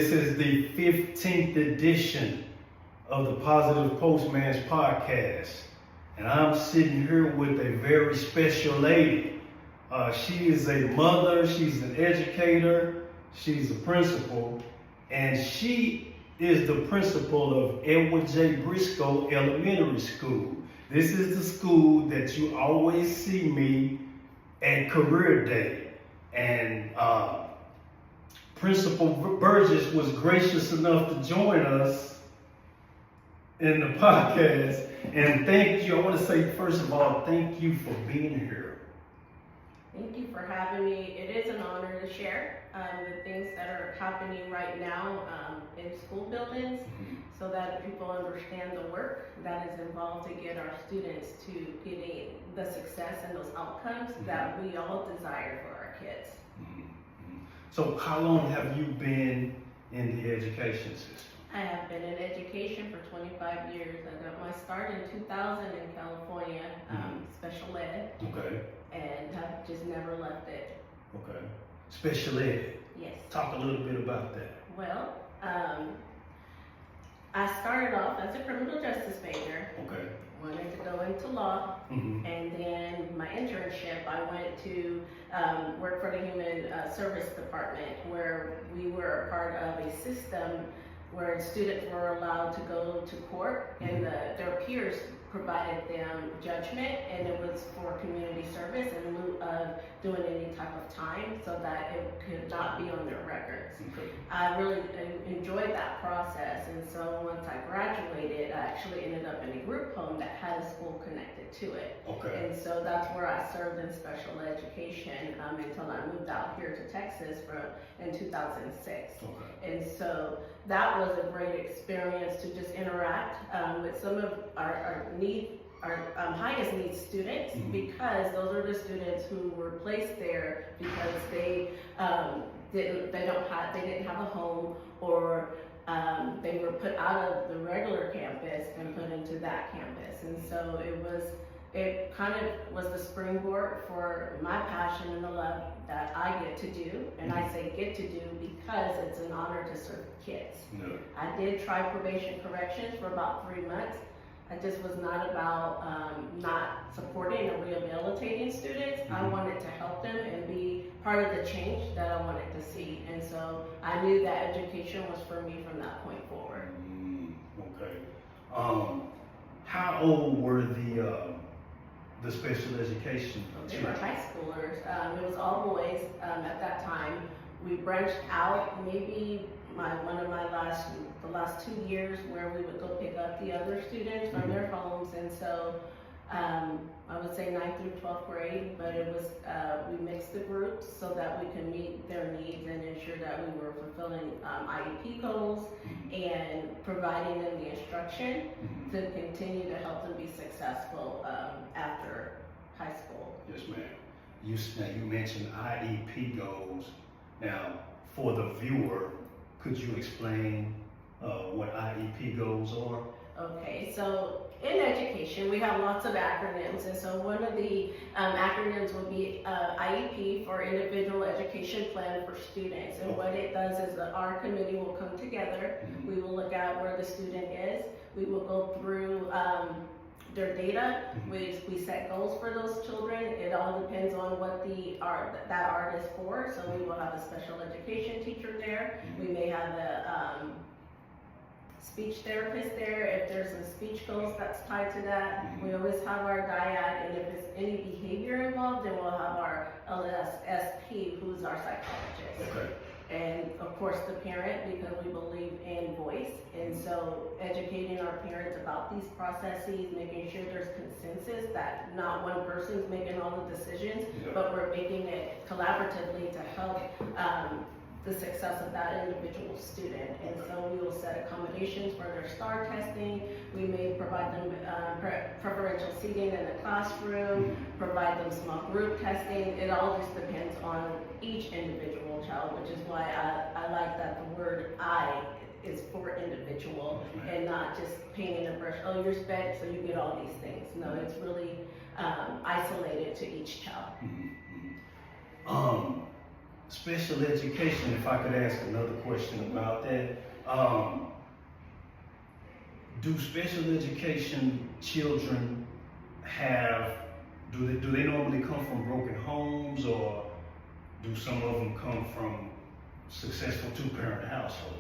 This is the 15th edition of the Positive Postman's podcast, and I'm sitting here with a very special lady. She is a mother, she's an educator, she's a principal, and she is the principal of Edward J. Briscoe Elementary School. This is the school that you always see me at Career Day, and Principal Burgess was gracious enough to join us in the podcast. And thank you. I want to say, first of all, thank you for being here. Thank you for having me. It is an honor to share the things that are happening right now in school buildings, so that people understand the work that is involved to get our students to getting the success and those outcomes that we all desire for our kids. So how long have you been in the education system? I have been in education for 25 years. I got my start in 2000 in California, special ed. Okay. And have just never left it. Okay. Special ed. Yes. Talk a little bit about that. Well, I started off as a criminal justice major. Okay. Wanted to go into law, and then my internship, I went to work for the Human Service Department, where we were a part of a system where students were allowed to go to court, and their peers provided them judgment, and it was for community service in lieu of doing any type of time, so that it could not be on their records. Okay. I really enjoyed that process, and so once I graduated, I actually ended up in a group home that had a school connected to it. Okay. And so that's where I served in special education until I moved out here to Texas in 2006. Okay. And so that was a great experience to just interact with some of our highest need students, because those are the students who were placed there because they didn't have a home, or they were put out of the regular campus and put into that campus. And so it kind of was the springboard for my passion and the love that I get to do. And I say get to do because it's an honor to serve kids. No. I did try probation corrections for about 3 months. I just was not about not supporting or rehabilitating students. I wanted to help them and be part of the change that I wanted to see. And so I knew that education was for me from that point forward. Okay. How old were the special education They children? were high schoolers. It was all boys at that time. We branched out maybe the last 2 years, where we would go pick up the other students from their homes. And so I would say 9th through 12th grade, but it was we mixed the groups so that we could meet their needs and ensure that we were fulfilling IEP goals and providing them the instruction to continue to help them be successful after high school. Yes, ma'am. You mentioned IEP goals. Now, for the viewer, could you explain what IEP goals are? Okay, so in education, we have lots of acronyms, and so one of the acronyms would be IEP, for Individual Education Plan for Students. And what it does is that our committee will come together. We will look at where the student is. We will go through their data. We set goals for those children. It all depends on what that art is for. So we will have a special education teacher there. We may have a speech therapist there if there's some speech goals that's tied to that. We always have our dyad, and if there's any behavior involved, then we'll have our LSSP, who's our psychologist. Okay. And of course the parent, because we believe in voice. And so educating our parents about these processes, making sure there's consensus, that not one person's making all the decisions, but we're making it collaboratively to help the success of that individual student. And so we will set accommodations for their STAR testing. We may provide them preferential seating in the classroom, provide them small group testing. It all just depends on each individual child, which is why I like that the word I is for individual and not just painting a brush, oh, you're sped, so you get all these things. No, it's really isolated to each child. special education, if I could ask another question about that, do special education children do they normally come from broken homes, or do some of them come from successful two-parent households?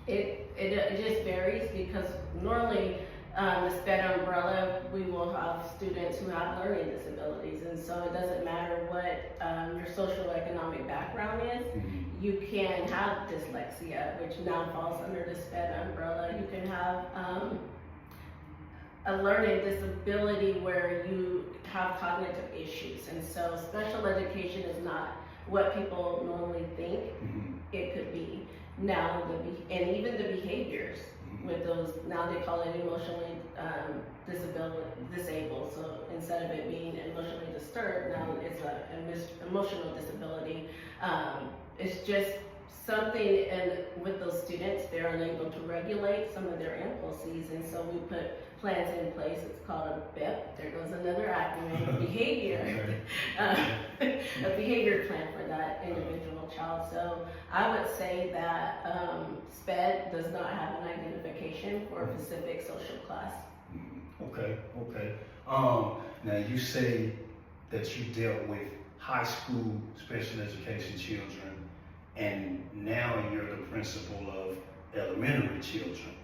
It just varies, because normally the SPED umbrella, we will have students who have learning disabilities, and so it doesn't matter what your socioeconomic background is. You can have dyslexia, which now falls under the SPED umbrella. You can have a learning disability where you have cognitive issues, and so special education is not what people normally think it could be. Now, and even the behaviors with those, now they call it emotionally disabled. So instead of it being emotionally disturbed, now it's an emotional disability. It's just something, and with those students, they're unable to regulate some of their impulses, and so we put plans in place. It's called a BIP. There goes another acronym, behavior, a behavior plan for that individual child. So I would say that SPED does not have an identification for a specific social class. Okay. Now you say that you dealt with high school special education children, and now you're the principal of elementary children.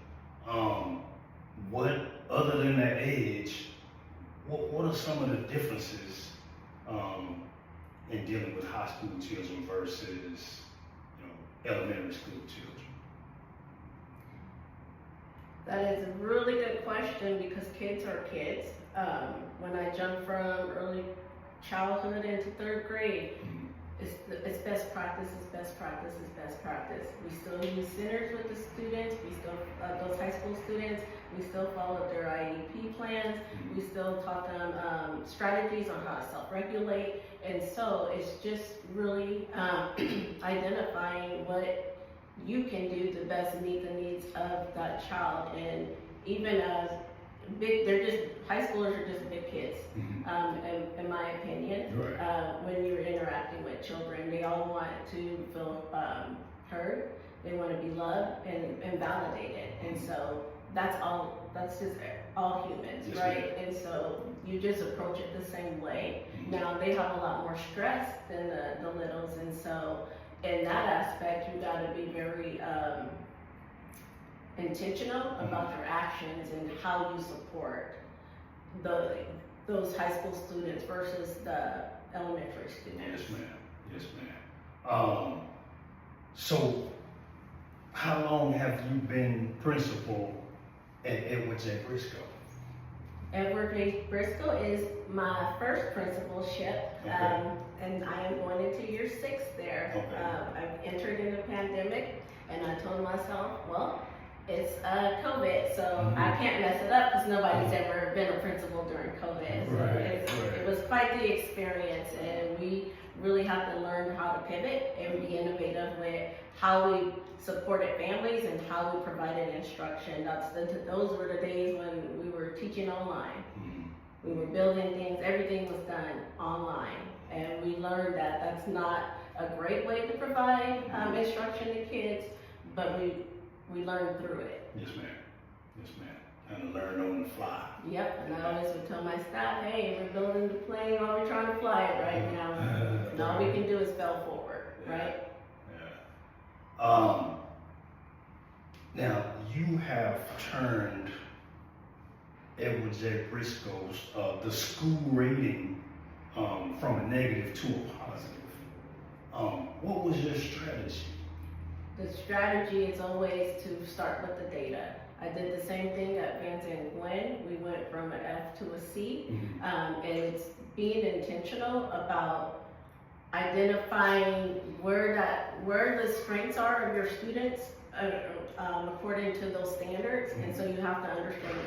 What, other than that age, what are some of the differences in dealing with high school children versus, elementary school children? That is a really good question, because kids are kids. When I jumped from early childhood into third grade, it's best practice, best practice. We still use centers with the students. We still, those high school students, we still follow their IEP plans. We still taught them strategies on how to self-regulate. And so it's just really identifying what you can do to best meet the needs of that child. And even as high schoolers are just big kids, in my opinion. Right. When you're interacting with children, they all want to feel heard. They want to be loved and validated. And so that's just all humans, Yes, right? And so you just approach it the same way. Now they have a lot more stress than the littles, and so in that aspect, you got to be very intentional about your actions and how you support those high school students versus the elementary students. Yes, ma'am. So how long have you been principal at Edward J. Briscoe? Edward J. Briscoe is my first principalship, and I am going into year 6 there. I've entered in the pandemic, and I told myself, well, it's COVID, so I can't mess it up, because nobody's ever been a principal during COVID. So it was quite the experience, and we really have to learn how to pivot and be innovative with how we supported families and how we provided instruction. Those were the days when we were teaching online. We were building things, everything was done online, and we learned that that's not a great way to provide instruction to kids, but we learned through it. Yes, ma'am. And learn on the fly. Yep, and I always would tell my staff, hey, we're building the plane while we're trying to fly it right now. And all we can do is fail forward, right? Now, you have turned Edward J. Briscoe's, the school rating from a negative to a positive. What was your strategy? The strategy is always to start with the data. I did the same thing at Vance and Gwen. We went from an F to a C, and it's being intentional about identifying where the strengths are of your students according to those standards, and so you have to understand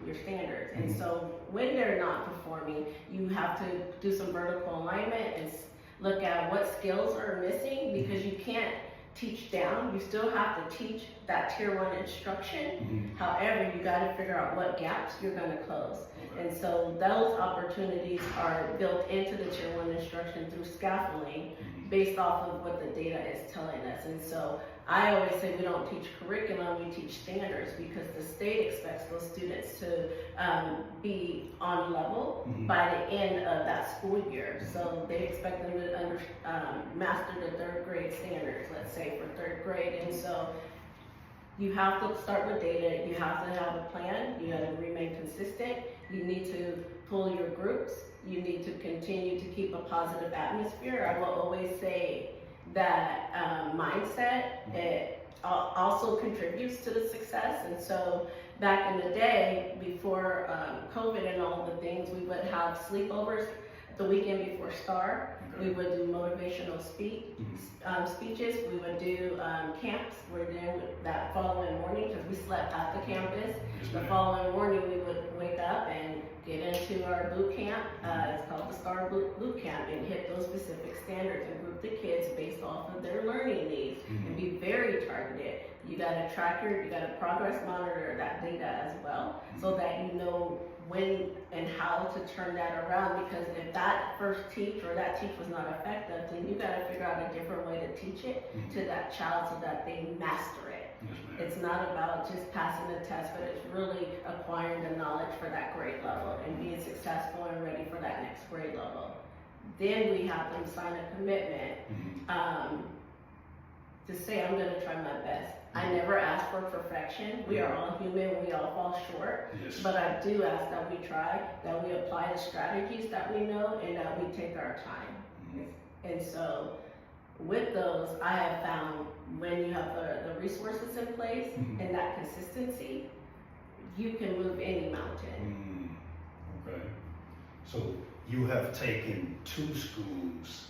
your standards. And so when they're not performing, you have to do some vertical alignment and look at what skills are missing, because you can't teach down. You still have to teach that tier 1 instruction. However, you got to figure out what gaps you're going to close. And so those opportunities are built into the tier 1 instruction through scaffolding. based off of what the data is telling us. And so I always say we don't teach curriculum, we teach standards, because the state expects those students to be on level by the end of that school year. So they expect them to master the third grade standards, let's say for third grade. And so you have to start with data, you have to have a plan, you have to remain consistent, you need to pull your groups, you need to continue to keep a positive atmosphere. I will always say that mindset, it also contributes to the success. And so back in the day, before COVID and all the things, we would have sleepovers the weekend before STAR. We would do motivational speeches. We would do camps. We're doing that following morning because we slept at the campus. The following morning, we would wake up and get into our boot camp. It's called the STAR boot camp, and hit those specific standards and group the kids based off of their learning needs and be very targeted. You got to you got to progress monitor that data as well, so that you know when and how to turn that around. Because if that first teach or that teach was not effective, then you got to figure out a different way to teach it to that child so that they master it. It's not about just passing the test, but it's really acquiring the knowledge for that grade level and being successful and ready for that next grade level. Then we have them sign a commitment to say, I'm going to try my best. I never ask for perfection. We are all human, we all fall short. But I do ask that we try, that we apply the strategies that we know, and that we take our time. And so with those, I have found when you have the resources in place and that consistency, you can move any mountain. Okay. So you have taken 2 schools.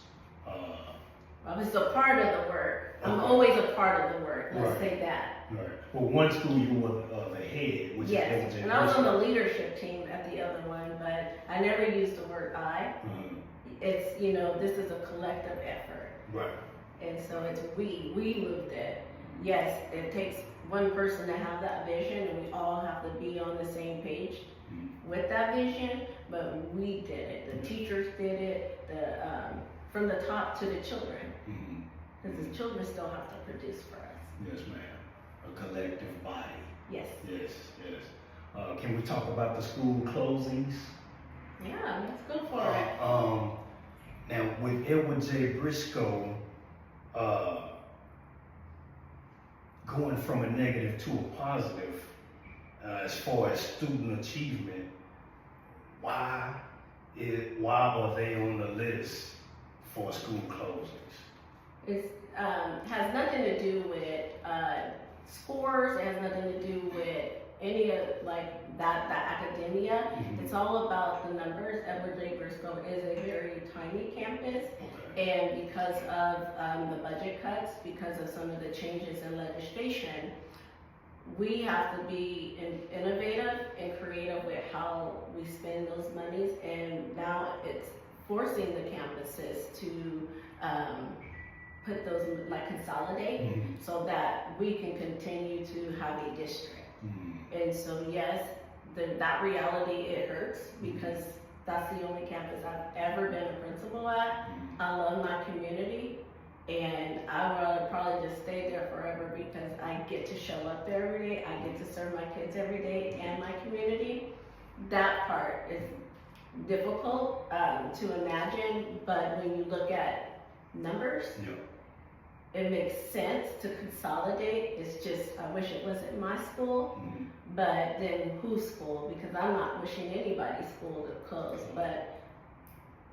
I was a part of the work. I'm always a part of the work. Let's say that. Right. Well, one school you were the head, which yes, is and I was on the leadership team at the other one, but I never used the word I. It's, this is a collective effort. Right. And so it's we moved it. Yes, it takes one person to have that vision, and we all have to be on the same page with that vision, but we did it. The teachers did it, from the top to the children. Because the children still have to produce for us. Yes, ma'am. A collective body. Yes. Yes, yes. Can we talk about the school closings? Yeah, let's go for it. Now, with Edward J. Briscoe going from a negative to a positive as far as student achievement, why are they on the list for school closings? It has nothing to do with scores. It has nothing to do with any of that academia. It's all about the numbers. Edward J. Briscoe is a very tiny campus, and because of the budget cuts, because of some of the changes in legislation, we have to be innovative and creative with how we spend those monies, and now it's forcing the campuses to put those, consolidate, so that we can continue to have a district. And so yes, that reality, it hurts, because that's the only campus I've ever been a principal at. I love my community, and I would probably just stay there forever, because I get to show up there every day, I get to serve my kids every day and my community. That part is difficult to imagine, but when you look at numbers, it makes sense to consolidate. It's just, I wish it wasn't my school, but then whose school? Because I'm not wishing anybody's school to close, but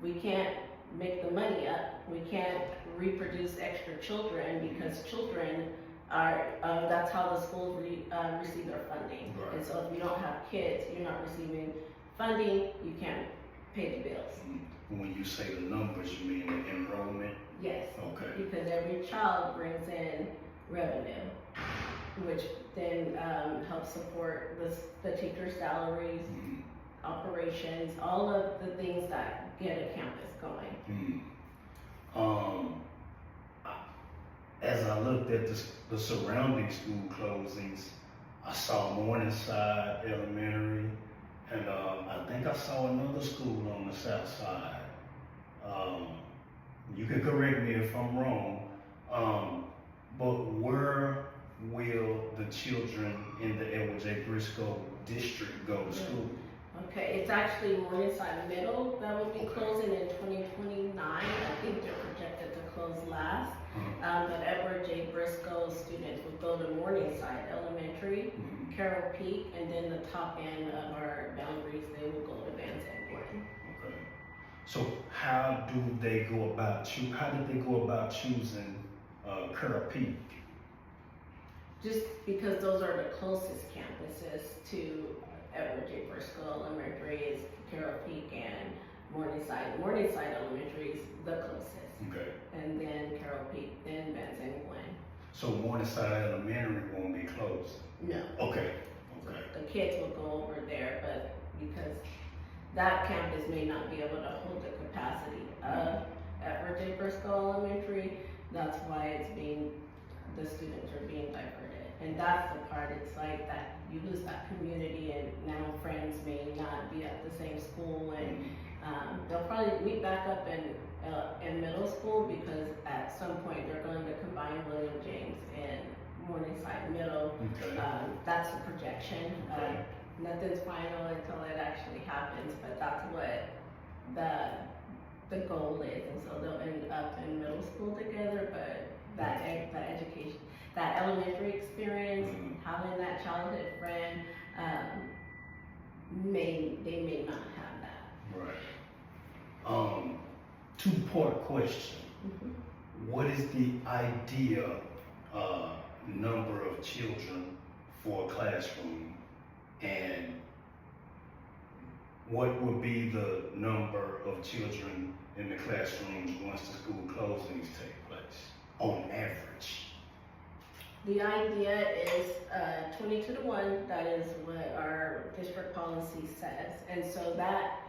we can't make the money up. We can't reproduce extra children, because children are, that's how the schools receive their funding. Right. And so if you don't have kids, you're not receiving funding, you can't pay the bills. When you say the numbers, you mean the enrollment? Yes. Okay. Because every child brings in revenue, which then helps support the teacher's salaries, operations, all of the things that get a campus going. As I looked at the surrounding school closings, I saw Morningside Elementary, and I think I saw another school on the south side. You can correct me if I'm wrong, but where will the children in the Edward J. Briscoe district go to school? Okay, it's actually Morningside Middle that will be closing in 2029. I think they're projected to close last. But Edward J. Briscoe students will go to Morningside Elementary, Carroll Peak, and then the top end of our boundaries, they will go to Van Zandt. Okay. So how did they go about choosing Carroll Peak? Just because those are the closest campuses to Edward J. Briscoe Elementary is Carroll Peak and Morningside. Morningside Elementary is the closest. Okay. And then Carroll Peak, then Van Zandt. So Morningside Elementary won't be closed? No. Okay. Okay. The kids will go over there, but because that campus may not be able to hold the capacity of Edward J. Briscoe Elementary, that's why the students are being diverted. And that's the part, it's like that, you lose that community, and now friends may not be at the same school, and they'll probably meet back up in middle school, because at some point they're going to combine William James and Morningside Middle. Okay. That's the projection. Okay. Nothing's final until it actually happens, but that's what the goal is, and so they'll end up in middle school together, but that education, that elementary experience, having that childhood friend, they may not have that. Right. Two-part question. What is the ideal number of children for a classroom, and what would be the number of children in the classrooms once the school closings take place, on average? The idea is 22-to-1. That is what our district policy says, and so that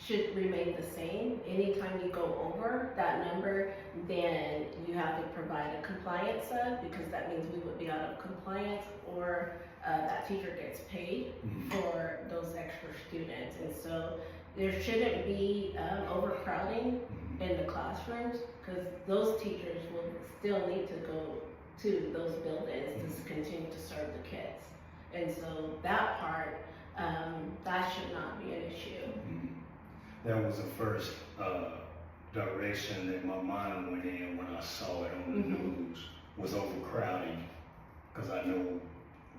should remain the same. Anytime you go over that number, then you have to provide a compliance sub, because that means we would be out of compliance, or that teacher gets paid for those extra students. And so there shouldn't be overcrowding in the classrooms, because those teachers will still need to go to those buildings to continue to serve the kids. And so that part, that should not be an issue. That was the first direction that my mind went in when I saw it on the news, was overcrowding. Because I know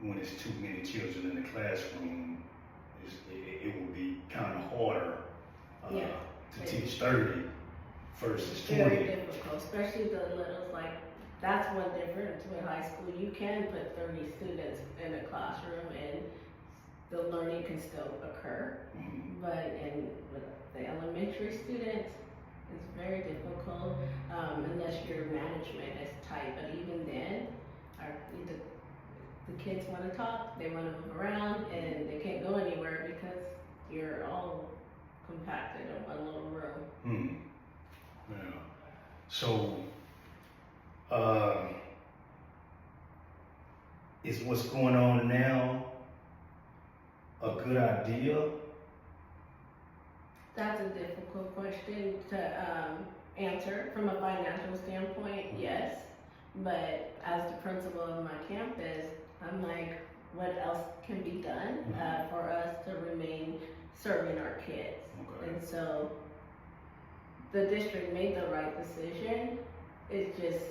when it's too many children in the classroom, it would be kind of harder to teach 30 versus 20. Very difficult, especially the littles. Like, that's one difference with high school. You can put 30 students in a classroom and the learning can still occur. But with the elementary students, it's very difficult unless your management is tight. But even then, the kids want to talk, they want to move around, and they can't go anywhere because you're all compacted in one little room. Yeah. So, is what's going on now a good idea? That's a difficult question to answer. From a financial standpoint, yes. But as the principal of my campus, I'm like, what else can be done for us to remain serving our kids? Okay. And so the district made the right decision. It's just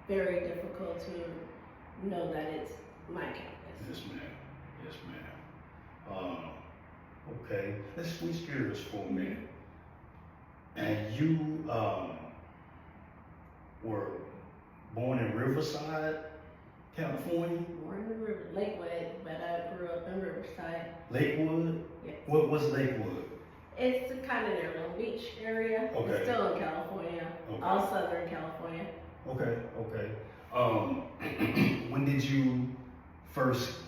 very difficult to know that it's my campus. Yes, ma'am. Yes, ma'am. Okay, let's switch gears for a minute. And you were born in Riverside, California? Born in Lakewood, but I grew up in Riverside. Lakewood? Yes. What was Lakewood? It's kind of near Long Beach area. Okay. It's still in California, all Southern California. Okay, okay. When did you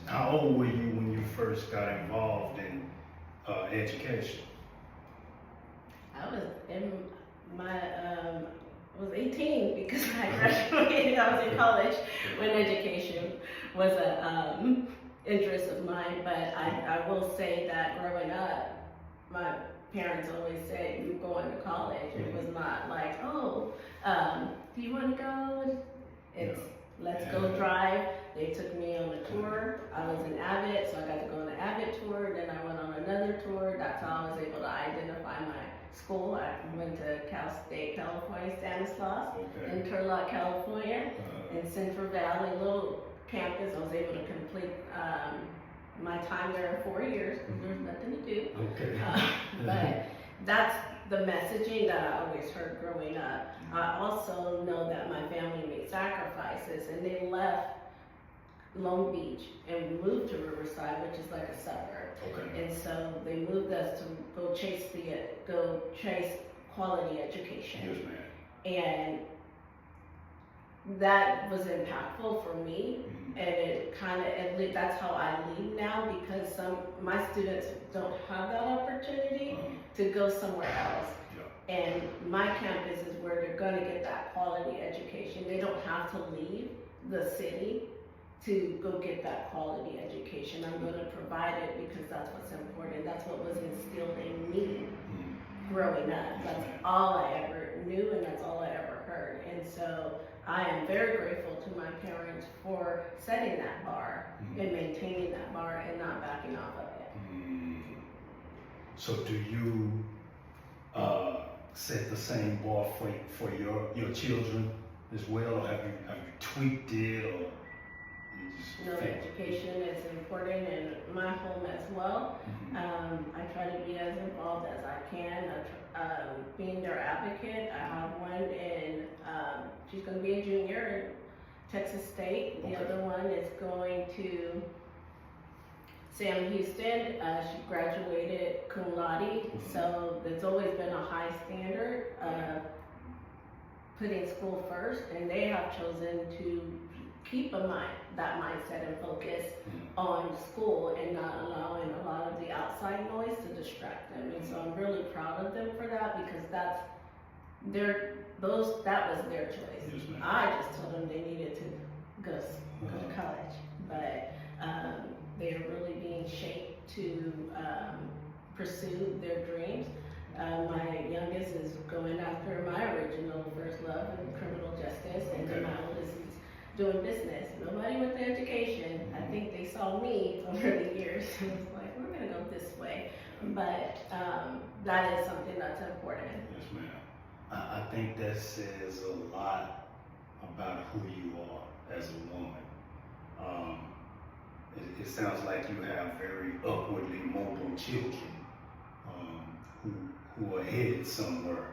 how old were you when you first got involved in education? I was in I was 18 because I graduated. I was in college when education was a interest of mine. But I will say that growing up, parents always said, "You're going to college." It was not like, "Oh, do you want to go?" It's let's go drive. They took me on a tour. I was an Avid, so I got to go on an Avid tour. Then I went on another tour. That's how I was able to identify my school. I went to Cal State, California, Stanislaus, in Turlock, California, in Central Valley, little campus. I was able to complete my time there in 4 years because there's nothing to do. But that's the messaging that I always heard growing up. I also know that my family made sacrifices and they left Long Beach and moved to Riverside, which is like a suburb. And so they moved us to go chase quality education. Yes, ma'am. And that was impactful for me, and it kind of, that's how I lead now, because my students don't have that opportunity to go somewhere else. And my campus is where they're going to get that quality education. They don't have to leave the city to go get that quality education. I'm going to provide it because that's what's important. That's what was instilled in me growing up. That's all I ever knew, and that's all I ever heard. And so I am very grateful to my parents for setting that bar and maintaining that bar and not backing off of it. So do you set the same bar for your children as well, or have you tweaked it, or you just No, education is important in my home as well. I try to be as involved as I can. Being their advocate, I have one in, she's going to be a junior in Texas State. The other one is going to Sam Houston. She graduated cum laude, so there's always been a high standard of putting school first, and they have chosen to keep that mindset and focus on school and not allowing a lot of the outside noise to distract them. And so I'm really proud of them for that, because that was their choice. Yes, I just told them they needed to go to college, but they are really being shaped to pursue their dreams. My youngest is going after my original first love in criminal justice, and then my oldest is doing business. Nobody went to education. I think they saw me over the years and was like, we're going to go this way. But that is something that's important. Yes, ma'am. I think that says a lot about who you are as a woman. It sounds like you have very upwardly mobile children who are headed somewhere.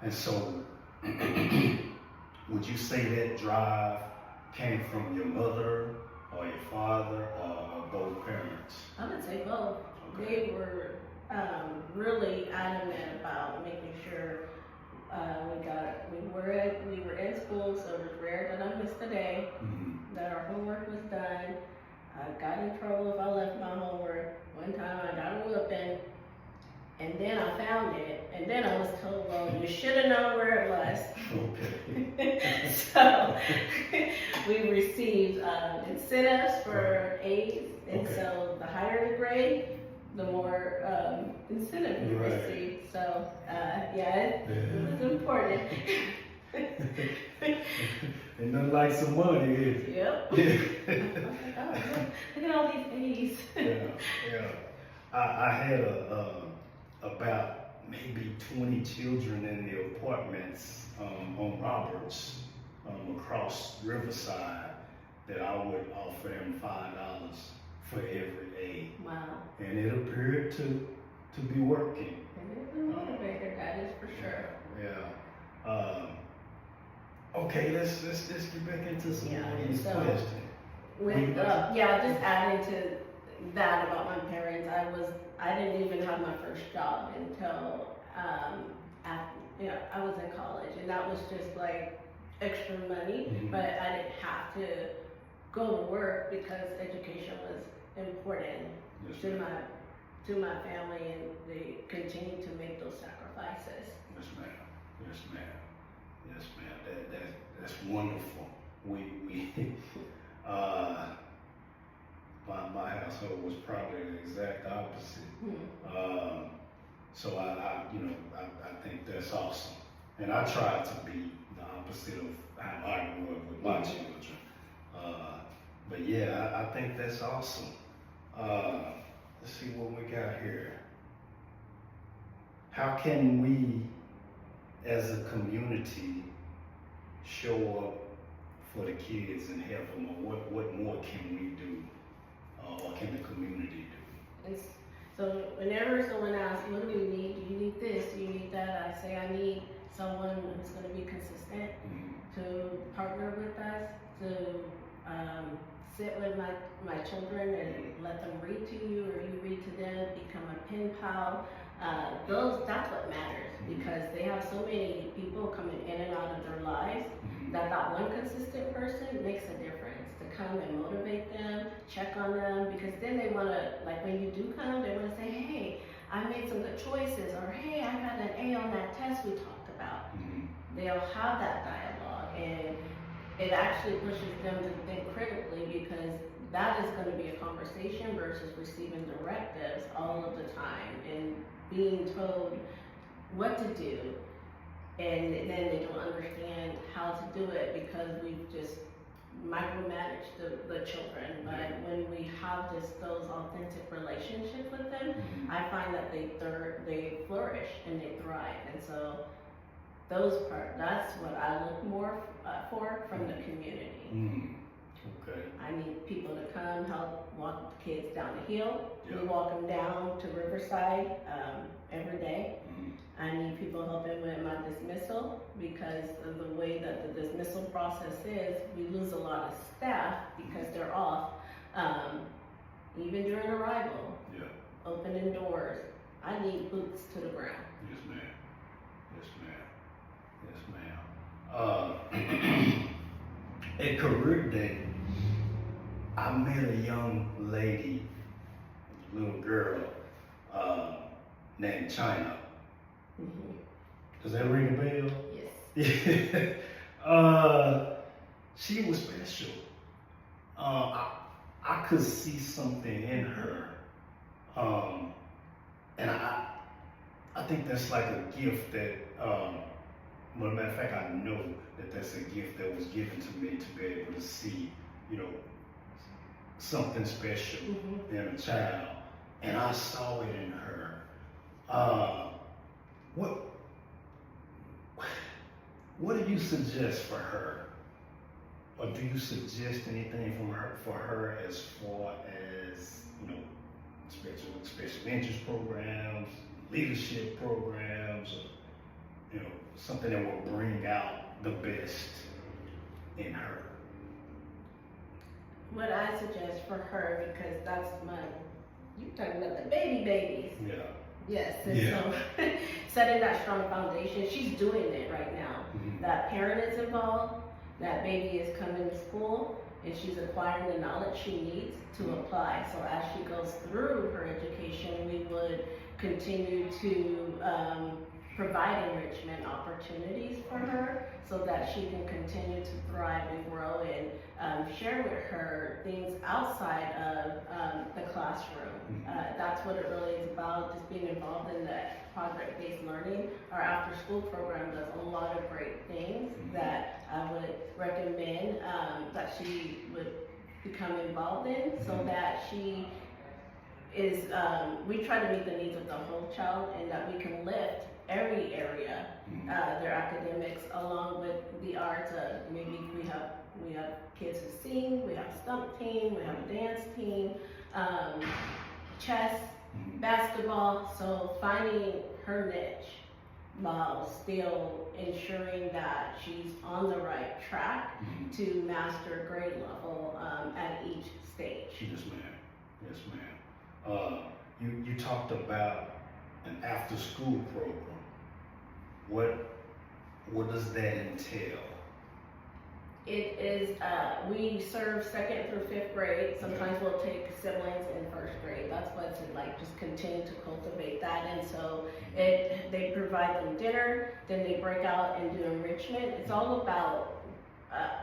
And so, would you say that drive came from your mother or your father or both parents? I would say both. They were really adamant about making sure we were in school, so it was rare that I missed a day, that our homework was done. I got in trouble if I left my homework. One time I got a whooping, and then I found it, and then I was told, well, you should have known where it was. So we received incentives for A's, and so the higher the grade, the more incentive we received. So it was important. And nothing like some money, is it? Yep. Look at all these A's. I had about maybe 20 children in the apartments on Roberts across Riverside that I would offer them $5 for every A. Wow. And it appeared to be working. And it's a motivator, that is for sure. Okay, let's get back into some of these questions. Just adding to that about my parents, I didn't even have my first job until I was in college, and that was just like extra money, but I didn't have to go to work because education was important to my family, and they continue to make those sacrifices. Yes, ma'am. Yes, ma'am. Yes, ma'am. That's wonderful. my household was probably the exact opposite. So I think that's awesome. And I try to be the opposite of how I grew up with my children. But yeah, I think that's awesome. Let's see what we got here. How can we, as a community, show up for the kids and help them? Or what more can we do? Or can the community do? So whenever someone asks, what do you need? Do you need this? Do you need that? I say I need someone who's going to be consistent, to partner with us, to sit with my children and let them read to you, or you read to them, become a pen pal. That's what matters, because they have so many people coming in and out of their lives that one consistent person makes a difference, to come and motivate them, check on them, because then they want to, like when you do come, they want to say, hey, I made some good choices, or hey, I got an A on that test we talked about. They'll have that dialogue, and it actually pushes them to think critically, because that is going to be a conversation versus receiving directives all of the time and being told what to do, and then they don't understand how to do it because we've just micromanaged the children. But when we have those authentic relationships with them, I find that they flourish and they thrive. And so that's what I look more for from the community. Okay. I need people to come help walk the kids down the hill. We walk them down to Riverside every day. I need people helping with my dismissal, because of the way that the dismissal process is, we lose a lot of staff because they're off, even during arrival. Opening doors. I need boots to the ground. Yes, ma'am. Yes, ma'am. Yes, ma'am. At career day, I met a young lady, a little girl, named China. Does that ring a bell? Yes. She was special. I could see something in her. And I think that's like a gift that, well, matter of fact, I know that that's a gift that was given to me, to be able to see, something special in a child. And I saw it in her. What do you suggest for her? Or do you suggest anything for her as far as, special interest programs, leadership programs, or, something that will bring out the best in her? What I suggest for her, because that's you're talking about the babies. Yeah. Yes, and so setting that strong foundation, she's doing it right now. That parent is involved, that baby is coming to school, and she's acquiring the knowledge she needs to apply. So as she goes through her education, we would continue to provide enrichment opportunities for her, so that she can continue to thrive and grow, and share with her things outside of the classroom. That's what it really is about, just being involved in the project-based learning. Our after-school program does a lot of great things that I would recommend that she would become involved in, so that she is, we try to meet the needs of the whole child, and that we can lift every area, their academics, along with the arts. Maybe we have kids who sing, we have a stump team, we have a dance team, chess, basketball. So finding her niche while still ensuring that she's on the right track to master grade level at each stage. Yes, ma'am. Yes, ma'am. You talked about an after-school program. What does that entail? It is, we serve 2nd through 5th grade. Sometimes we'll take siblings in 1st grade. That's what's like, just continue to cultivate that. And so they provide them dinner, then they break out and do enrichment. It's all about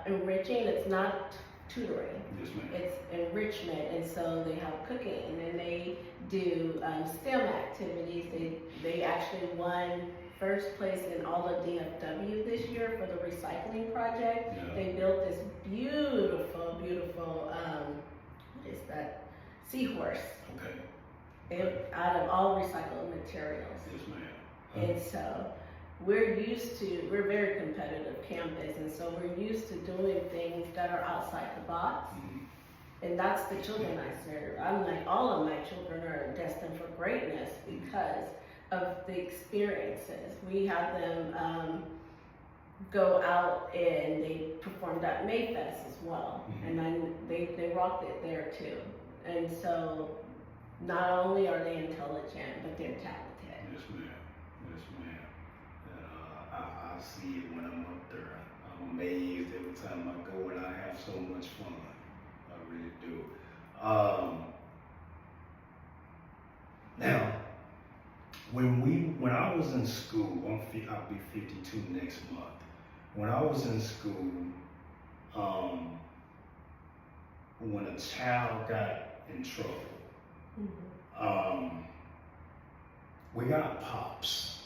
enriching. It's not tutoring. Yes, ma'am. It's enrichment, and so they have cooking, and they do STEM activities. They actually won first place in all of DFW this year for the recycling project. Yeah. They built this beautiful, beautiful, what is that, seahorse. Okay. Out of all recycled materials. Yes, ma'am. And so we're very competitive campus, and so we're used to doing things that are outside the box. And that's the children I serve. I'm like, all of my children are destined for greatness because of the experiences. We have them go out and they performed at Mayfest as well. And then they rocked it there too. And so not only are they intelligent, but they're talented. Yes, ma'am. Yes, ma'am. I see it when I'm up there. I'm amazed every time I go, and I have so much fun. I really do. Now, when I was in school, I'll be 52 next month. When I was in school, when a child got in trouble, we got pops,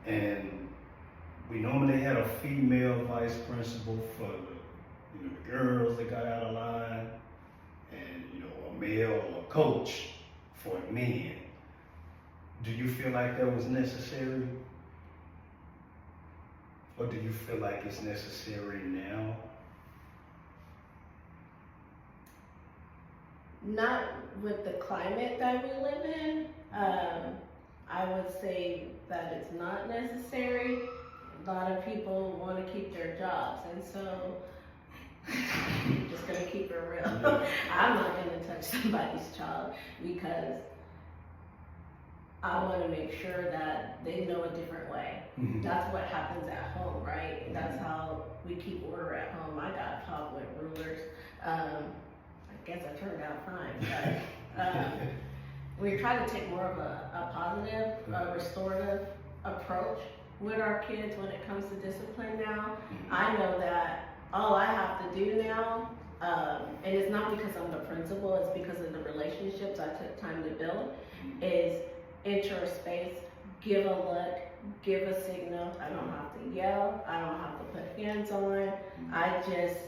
and we normally had a female vice principal for the girls that got out of line, and a male or coach for the men. Do you feel like that was necessary, or do you feel like it's necessary now? Not with the climate that we live in. I would say that it's not necessary. A lot of people want to keep their jobs, and so I'm just gonna keep it real. I'm not gonna touch somebody's child because I want to make sure that they know a different way. That's what happens at home, right? That's how we keep order at home. I got taught with rulers. I guess I turned out fine, but we try to take more of a positive, restorative approach with our kids when it comes to discipline now. I know that all I have to do now, and it's not because I'm the principal, it's because of the relationships I took time to build, is enter a space, give a look, give a signal. I don't have to yell, I don't have to put hands on, I just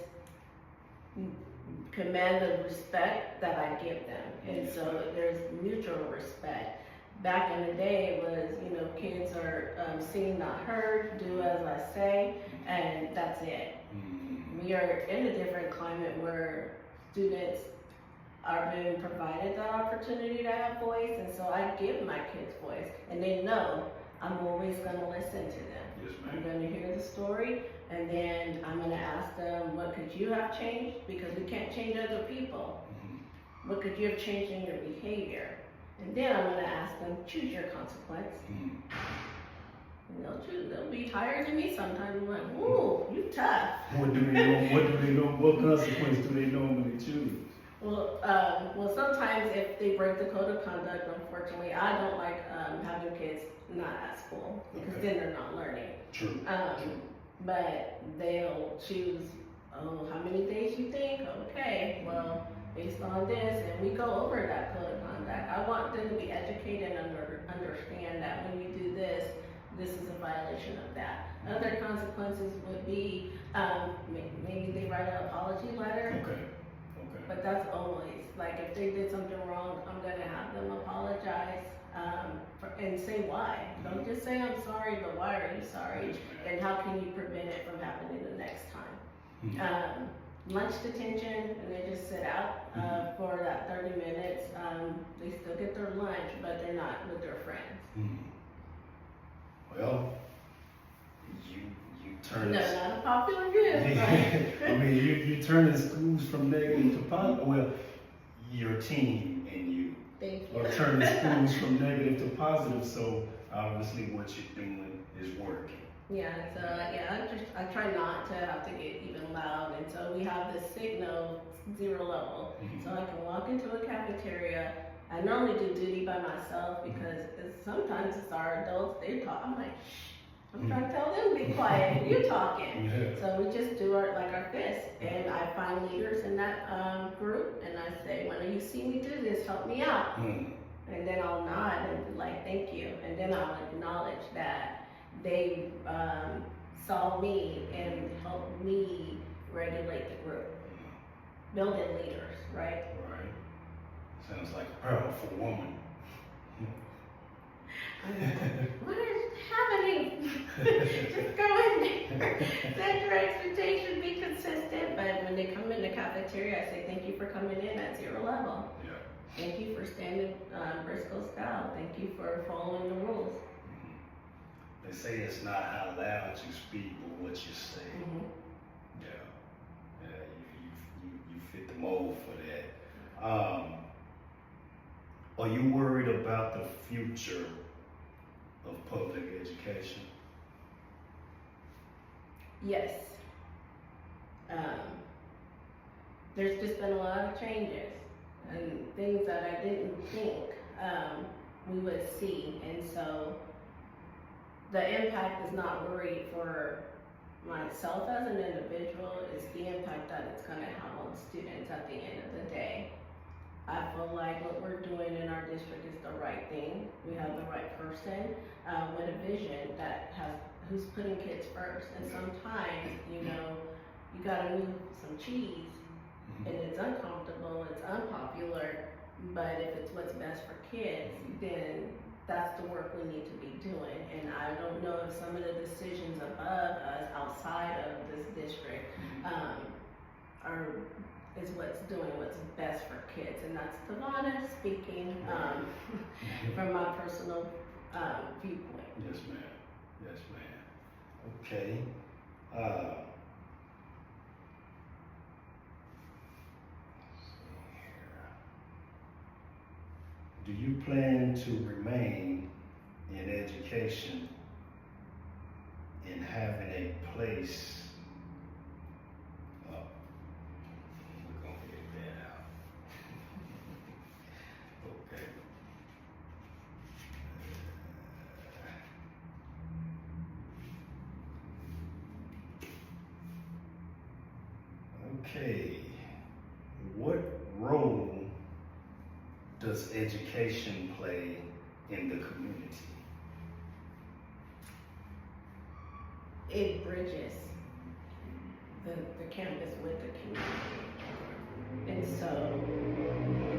command the respect that I give them. And so there's mutual respect. Back in the day, it was, kids are seen, not heard, do as I say, and that's it. We are in a different climate where students are being provided that opportunity to have voice, and so I give my kids voice, and they know I'm always going to listen to them. Yes, ma'am. I'm going to hear the story, and then I'm going to ask them, what could you have changed? Because we can't change other people. What could you have changed in your behavior? And then I'm going to ask them, choose your consequence. And they'll choose. They'll be higher than me sometimes. I'm like, ooh, you tough. What do they know? What consequence do they normally choose? Well, sometimes if they break the code of conduct, unfortunately, I don't like having kids not at school because then they're not learning. True. But they'll choose, how many days you think? Okay, well, based on this, and we go over that code of conduct. I want them to be educated and understand that when you do this, this is a violation of that. Other consequences would be maybe they write an apology letter. Okay. But that's always, like if they did something wrong, I'm gonna have them apologize and say why. Don't just say I'm sorry, but why are you sorry? And how can you prevent it from happening the next time? Lunch detention, and they just sit out for that 30 minutes. They still get their lunch, but they're not with their friends. Well, you turn No, not a popular view. I mean, you turning schools from negative to positive. Well, your team and you are turning schools from negative to positive. So obviously, what you're doing is working. Yeah, so I try not to have to get even loud, and so we have this signal 0 level, so I can walk into a cafeteria. I normally do duty by myself because sometimes it's our adults, they talk. I'm like, shh, I'm trying to tell them to be quiet, and you're talking. So we just do our fist, and I I find leaders in that group, and I say, when you see me do this, help me out. And then I'll nod and be like, thank you. And then I'll acknowledge that they saw me and helped me regulate the group. Building leaders, right? Right. Sounds like a powerful woman. What is happening? Just go in there. Set your expectation, be consistent. But when they come in the cafeteria, I say, thank you for coming in at 0 level. Yeah. Thank you for standing Briscoe style. Thank you for following the rules. They say it's not how loud you speak, but what you say. Yeah. Yeah, you fit the mold for that. Are you worried about the future of public education? Yes. There's just been a lot of changes and things that I didn't think we would see. And so the impact is not worried for myself as an individual, it's the impact that it's going to have on students at the end of the day. I feel like what we're doing in our district is the right thing. We have the right person with a vision who's putting kids first. And sometimes, you gotta move some cheese, and it's uncomfortable, it's unpopular, but if it's what's best for kids, then that's the work we need to be doing. And I don't know if some of the decisions above us, outside of this district, is what's best for kids. And that's Devonna speaking from my personal viewpoint. Yes, ma'am. Yes, ma'am. Okay. Do you plan to remain in education and having a place? We're going to get that out. Okay. Okay. What role does education play in the community? It bridges the campus with the community. And so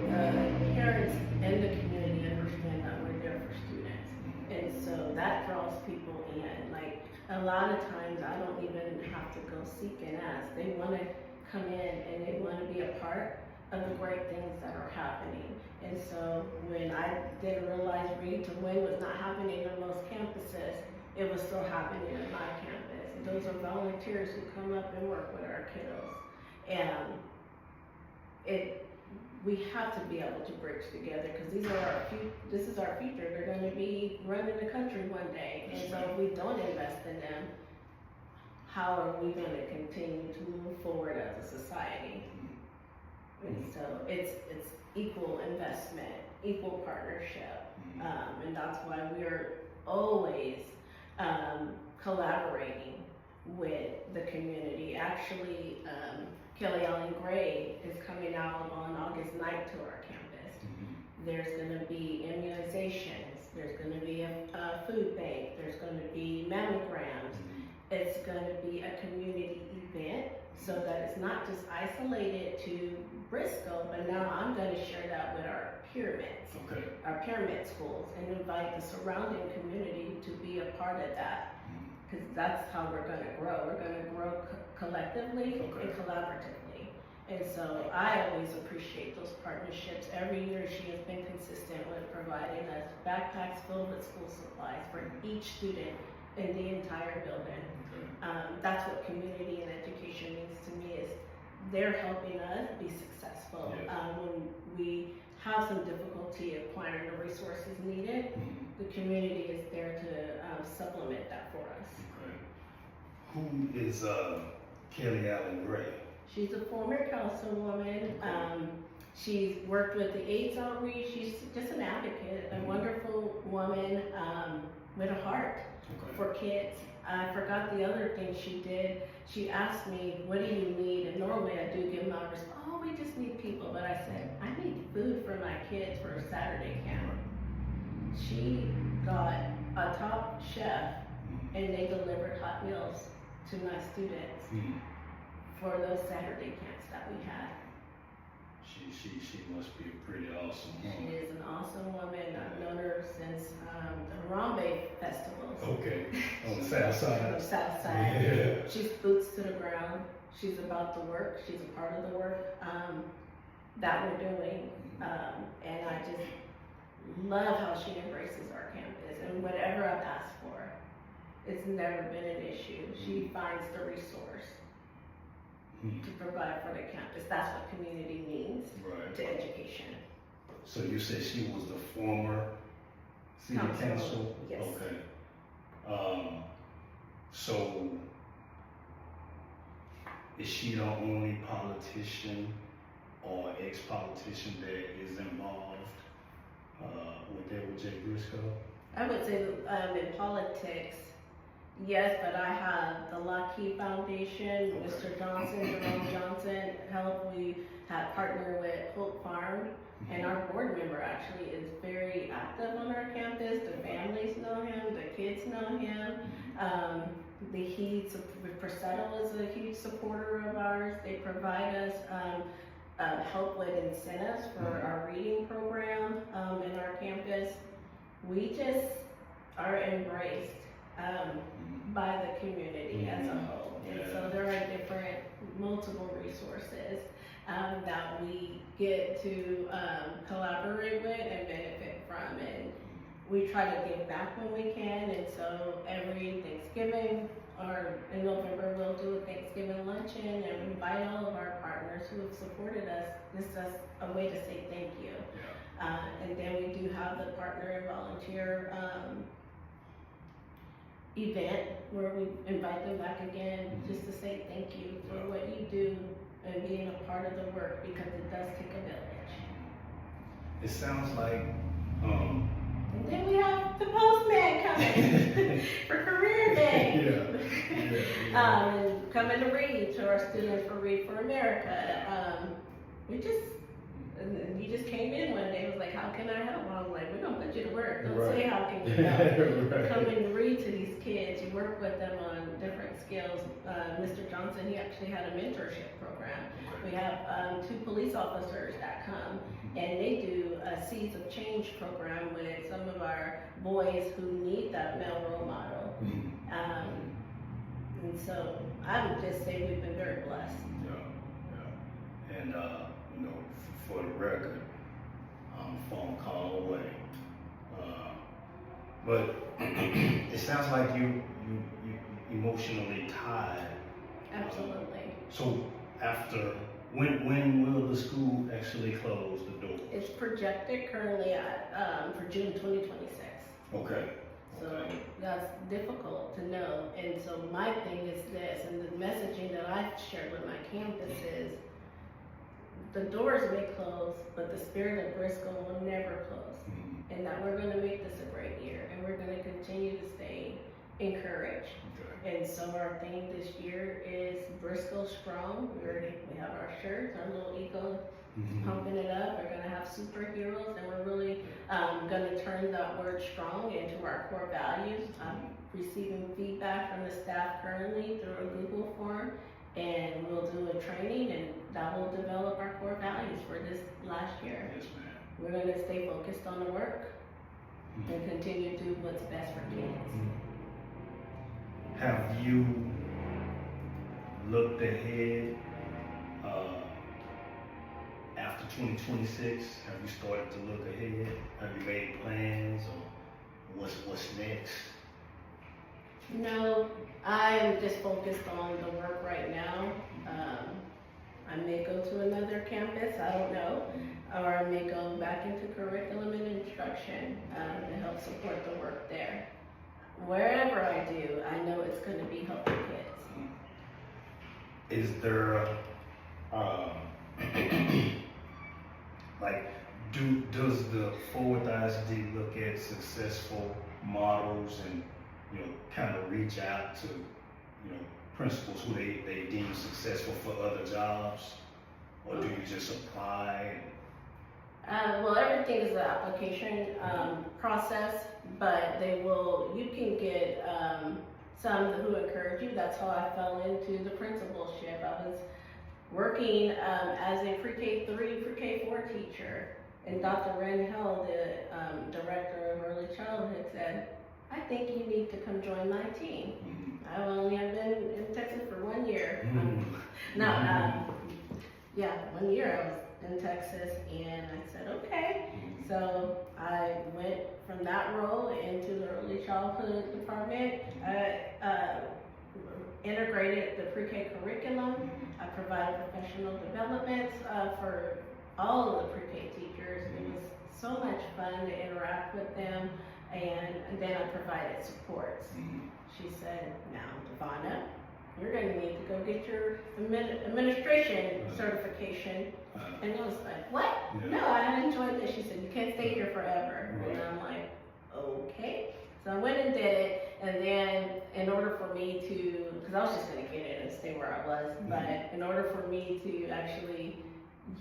the parents and the community understand that we're there for students. And so that draws people in. Like, a lot of times I don't even have to go seek and ask. They want to come in and they want to be a part of the great things that are happening. And so when I didn't realize Read to Win was not happening on most campuses, it was still happening at my campus. And those are volunteers who come up and work with our kiddos. And we have to be able to bridge together, because this is our future. They're going to be running the country one day. And so if we don't invest in them, how are we going to continue to move forward as a society? And so it's equal investment, equal partnership, and that's why we're always collaborating with the community. Actually, Kelly Allen Gray is coming out on August 9th to our campus. There's going to be immunizations, there's going to be a food bank, there's going to be mammograms. It's going to be a community event, so that it's not just isolated to Briscoe, but now I'm going to share that with our pyramids, our pyramid schools, and invite the surrounding community to be a part of that, because that's how we're going to grow. We're going to grow collectively and collaboratively. And so I always appreciate those partnerships. Every year she has been consistent with providing us backpacks filled with school supplies for each student in the entire building. That's what community and education means to me, is they're helping us be successful. When we have some difficulty acquiring the resources needed, the community is there to supplement that for us. Who is Kelly Allen Gray? She's a former councilwoman. She's worked with the AIDS outreach. She's just an advocate, a wonderful woman with a heart for kids. I forgot the other thing she did. She asked me, what do you need? And normally I do give my response, oh, we just need people, but I said, I need food for my kids for a Saturday camp. She got a top chef and they delivered hot meals to my students for those Saturday camps that we had. She must be a pretty awesome woman. She is an awesome woman. I've known her since the Harambe festivals. Okay, on the south side. On the south side. Yeah. She's boots to the ground. She's about the work. She's a part of the work that we're doing. And I just love how she embraces our campus and whatever I've asked for. It's never been an issue. She finds the resource to provide for the campus. That's what community means to education. So you said she was the former city council? Yes. Okay. So is she the only politician or ex-politician that is involved with Jay Briscoe? I would say in politics, yes, but I have the Lockheed Foundation, Mr. Johnson, Jerome Johnson, help. We have partnered with Hope Farm, and our board member actually is very active on our campus. The families know him, the kids know him. Presetto is a huge supporter of ours. They provide us help with incentives for our reading program in our campus. We just are embraced by the community as a whole. And so there are multiple resources that we get to collaborate with and benefit from. And we try to give back when we can. And so every Thanksgiving or in November, we'll do a Thanksgiving luncheon and invite all of our partners who have supported us. This is a way to say thank you. And then we do have the partner and volunteer event where we invite them back again just to say thank you for what you do and being a part of the work, because it does take a village. It sounds like and then we have the postman coming for career day. And coming to read to our students for Read for America. You just came in one day and was like, how can I help? I was like, we're gonna put you to work. Don't say how can you help. Come and read to these kids. You work with them on different skills. Mr. Johnson, he actually had a mentorship program. We have 2 police officers that come and they do a Seeds of Change program with some of our boys who need that male role model. And so I would just say we've been very blessed. And you know, for the record, I'm a phone call away. But it sounds like you emotionally tied. Absolutely. So after, when will the school actually close the door? It's projected currently at for June 2026. Okay. So that's difficult to know. And so my thing is this, and the messaging that I've shared with my campus is, the doors may close, but the spirit of Briscoe will never close. And that we're gonna make this a great year, and we're gonna continue to stay encouraged. And so our theme this year is Briscoe Strong. We have our shirts, our little eagle pumping it up. We're gonna have superheroes, and we're really gonna turn that word strong into our core values. I'm receiving feedback from the staff currently through a Google form, and we'll do a training, and that will develop our core values for this last year. Yes, ma'am. We're gonna stay focused on the work and continue to do what's best for kids. Have you looked ahead after 2026? Have you started to look ahead? Have you made plans, or what's next? No, I am just focused on the work right now. I may go to another campus, I don't know, or I may go back into curriculum and instruction to help support the work there. Wherever I do, I know it's going to be helping kids. Is there does the Forward ISD look at successful models and kind of reach out to principals who they deem successful for other jobs? Or do you just apply? Well, everything is an application process, but you can get some who encourage you. That's how I fell into the principalship. I was working as a pre-K3, pre-K4 teacher, and Dr. Ren Hill, the director of early childhood, said, I think you need to come join my team. I only have been in Texas for 1 year. Yeah, 1 year I was in Texas, and I said, okay. So I went from that role into the early childhood department. I integrated the pre-K curriculum. I provided professional development for all of the pre-K teachers. It was so much fun to interact with them, and then I provided supports. She said, now, Devonna, you're going to need to go get your administration certification. And I was like, what? No, I enjoyed this. She said, you can't stay here forever. And I'm like, okay. So I went and did it, and then in order for me to, because I was just going to get it and stay where I was, but in order for me to actually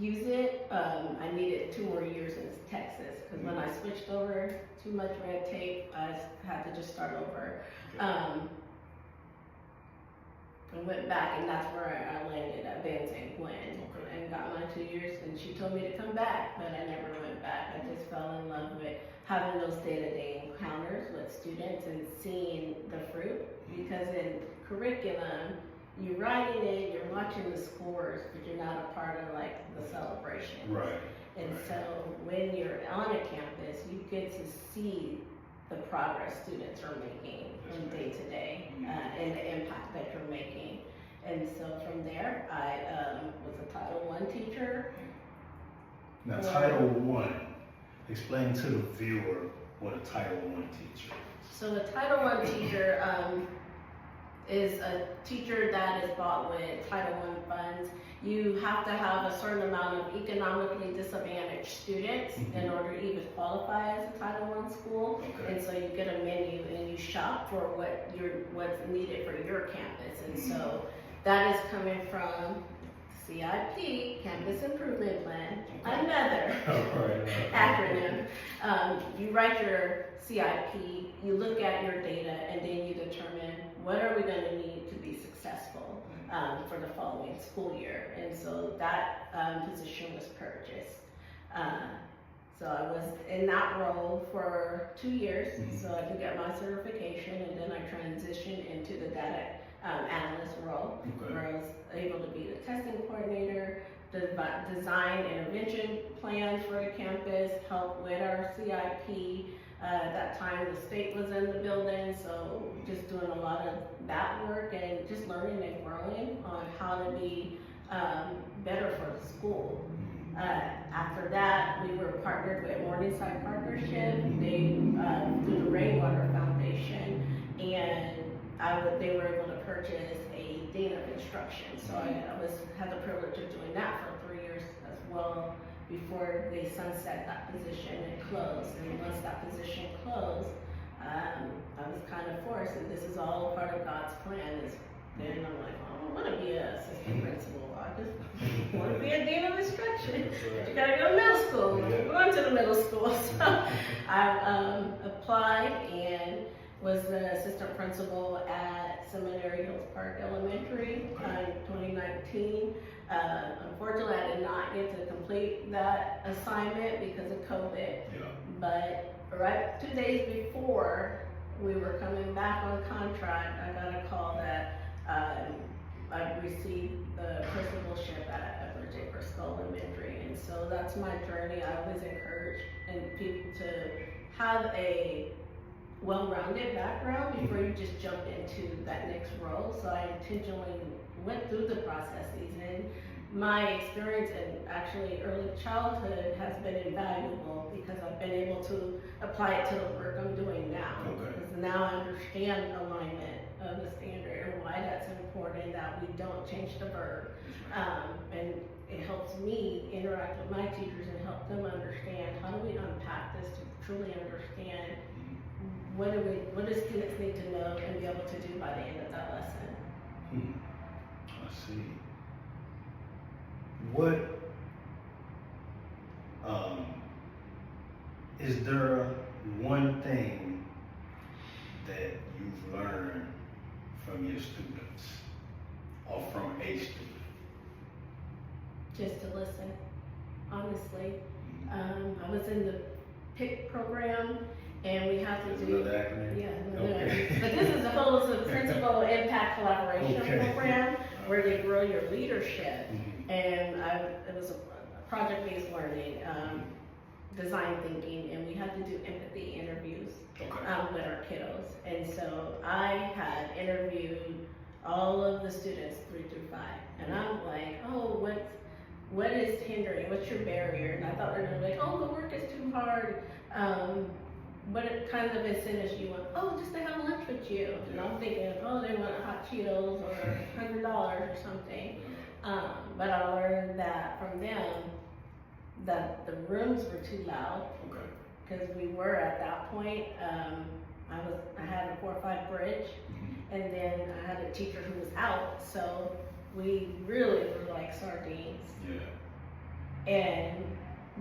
use it, I needed 2 more years in Texas, because when I switched over, too much red tape, I had to just start over. I went back, and that's where I landed at Van St. Gwen and got my 2 years, and she told me to come back, but I never went back. I just fell in love with having those day-to-day encounters with students and seeing the fruit, because in curriculum, you're writing it, you're watching the scores, but you're not a part of like the celebration. Right. And so when you're on a campus, you get to see the progress students are making from day to day, and the impact that you're making. And so from there, I was a Title I teacher. Now, Title I, explain to the viewer what a Title I teacher is. So a Title I teacher is a teacher that is bought with Title I funds. You have to have a certain amount of economically disadvantaged students in order to even qualify as a Title I school. And so you get a menu and you shop for what's needed for your campus. And so that is coming from CIP, Campus Improvement Plan, another acronym. You write your CIP, you look at your data, and then you determine what are we going to need to be successful for the following school year. And so that position was purchased. So I was in that role for 2 years, so I could get my certification, and then I transitioned into the data analyst role, where I was able to be the testing coordinator, design intervention plans for the campus, help with our CIP. At that time, the state was in the building, so just doing a lot of that work and just learning and growing on how to be better for the school. After that, we were partnered with Morningside Partnership. They through the Rainwater Foundation, and they were able to purchase a dean of instruction. So I had the privilege of doing that for 3 years as well, before they sunset that position and closed. And once that position closed, I was kind of forced, and this is all part of God's plan. Then I'm like, I don't want to be an assistant principal. I just want to be a dean of instruction. But you got to go to middle school. I'm going to the middle school. So I applied and was the assistant principal at Seminary Hills Park Elementary in 2019. Unfortunately, I did not get to complete that assignment because of COVID. But right 2 days before we were coming back on contract, I got a call that I received the principalship at Burgess Elementary. And so that's my journey. I always encourage people to have a well-rounded background before you just jump into that next role. So I intentionally went through the processes, and my experience in actually early childhood has been invaluable because I've been able to apply it to the work I'm doing now. Because now I understand alignment of the standard and why that's important, that we don't change the verb. And it helps me interact with my teachers and help them understand how do we unpack this to truly understand what do students need to know and be able to do by the end of that lesson. I see. What is there one thing that you've learned from your students or from a student? Just to listen, honestly. I was in the PIC program, and we have to do. Another acronym? Yeah, Okay. but this is the whole Principal Impact Collaboration Okay. Program, where they grow your leadership. Mhm. And it was a project-based learning, design thinking, and we had to do empathy interviews Okay. with our kiddos. And so I had interviewed all of the students 3 through 5, and I'm like, oh, what is hindering? What's your barrier? And I thought they were like, oh, the work is too hard. What kinds of incentives you want? Oh, just to have lunch with you. And I'm thinking, oh, they want hot Cheetos or $100 or something. But I learned that from them that the rooms were too loud, Okay. because we were at that point. I had a 4-5 bridge, and then I had a teacher who was out, so we really were like sardines. Yeah. And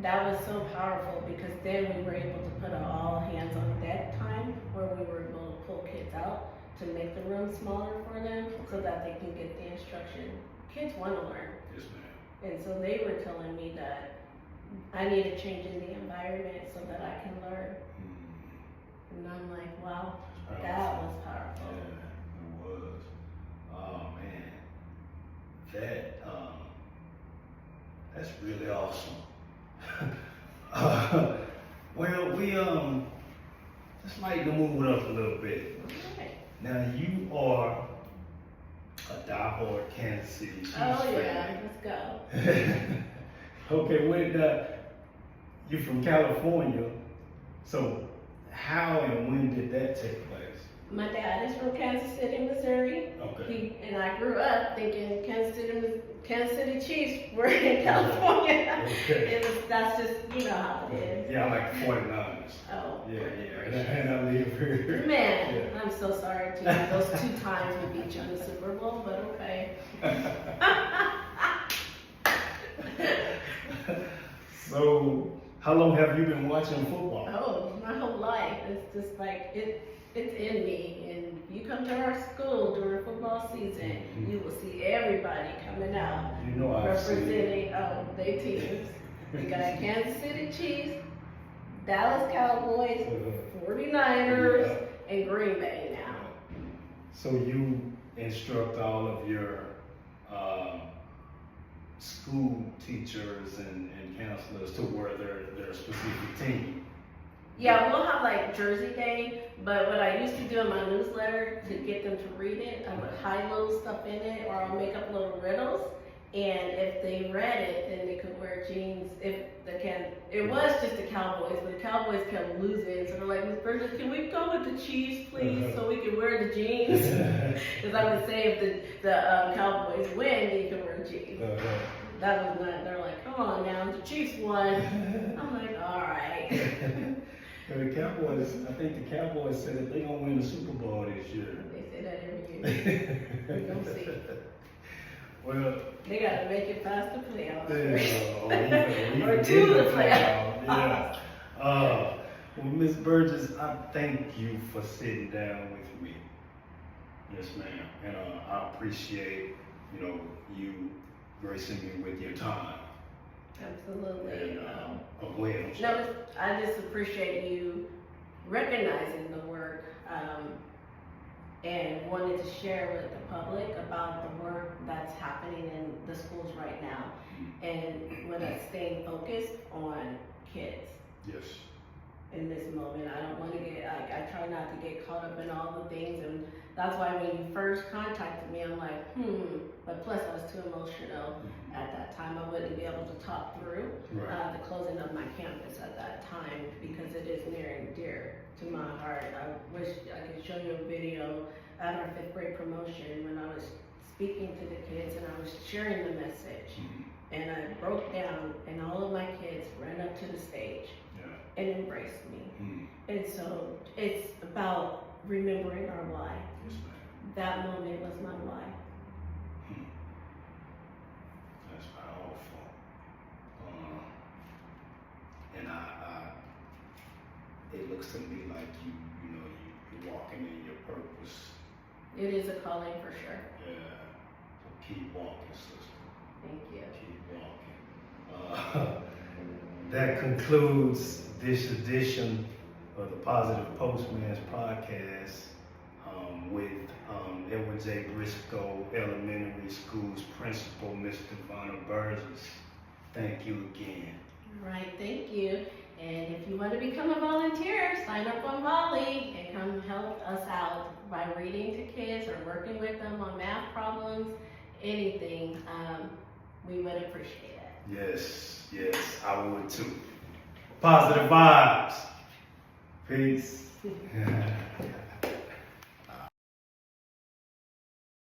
that was so powerful, because then we were able to put an all hands on deck time where we were able to pull kids out to make the room smaller for them so that they can get the instruction. Kids want to learn. Yes, ma'am. And so they were telling me that I need a change in the environment so that I can learn. And I'm like, wow, that was powerful. Yeah, it was. Oh man, that's really awesome. Well, we just like to move it up a little bit. Okay. Now you are a diehard Kansas City Chiefs Oh fan. yeah, let's go. Okay, you're from California, so how and when did that take place? My dad is from Kansas City, Missouri. Okay. And I grew up thinking Kansas City Chiefs were in California. Okay. That's just, you know how it is. Yeah, I like 49ers. Oh. Yeah. And I live here. Man, Yeah. I'm so sorry to you. Those 2 times we beat you in the Super Bowl, but okay. So, how long have you been watching football? Oh, my whole life. It's just like, it's in me. And you come to our school during football season, you will see everybody coming out. You know I've seen it. Representing, they teams. We got Kansas City Chiefs, Dallas Cowboys, 49ers, and Green Bay now. So you instruct all of your school teachers and counselors to wear their specific team. Yeah, we'll have like Jersey Day, but what I used to do in my newsletter to get them to read it, I would highlight stuff in it, or I'll make up little riddles. And if they read it, then they could wear jeans. It was just the Cowboys, but the Cowboys kept losing. So they're like, Ms. Burgess, can we go with the Chiefs, please, so we can wear the jeans? Because I would say if the Cowboys win, they can wear jeans. That was not, they're like, come on now, the Chiefs won. I'm like, all right. The Cowboys, I think the Cowboys said that they're going to win the Super Bowl this year. They say that every year. We're going to see. Well, They got to make it past the playoffs. or to the playoffs. Yeah. Well, Ms. Burgess, I thank you for sitting down with me. Yes, ma'am. And I appreciate, you gracing me with your time. Absolutely. And, No, I just appreciate you recognizing the work and wanted to share with the public about the work that's happening in the schools right now, and with us staying focused on kids. Yes. In this moment, I don't want to I try not to get caught up in all the things, and that's why when you first contacted me, I'm like, but plus I was too emotional at that time. I wouldn't be able to talk through the closing of my campus at that time, because it is near and dear to my heart. I wish I could show you a video at our 5th grade promotion when I was speaking to the kids and I was sharing the message, and I broke down and all of my kids ran up to the stage and embraced me. And so it's about remembering our why. Yes, That moment was my why. looks to me like you're walking in your purpose. It is a calling for sure. Yeah. So keep walking, sister. Thank you. Keep walking. That concludes this edition of the Positive Postman's podcast with Edward J. Briscoe Elementary School's principal, Mr. Devonna Burgess. Thank you again. All right, thank you. And if you want to become a volunteer, sign up on Volley and come help us out by reading to kids or working with them on math problems, anything. We would appreciate it. Yes, I would too. Positive vibes. Peace.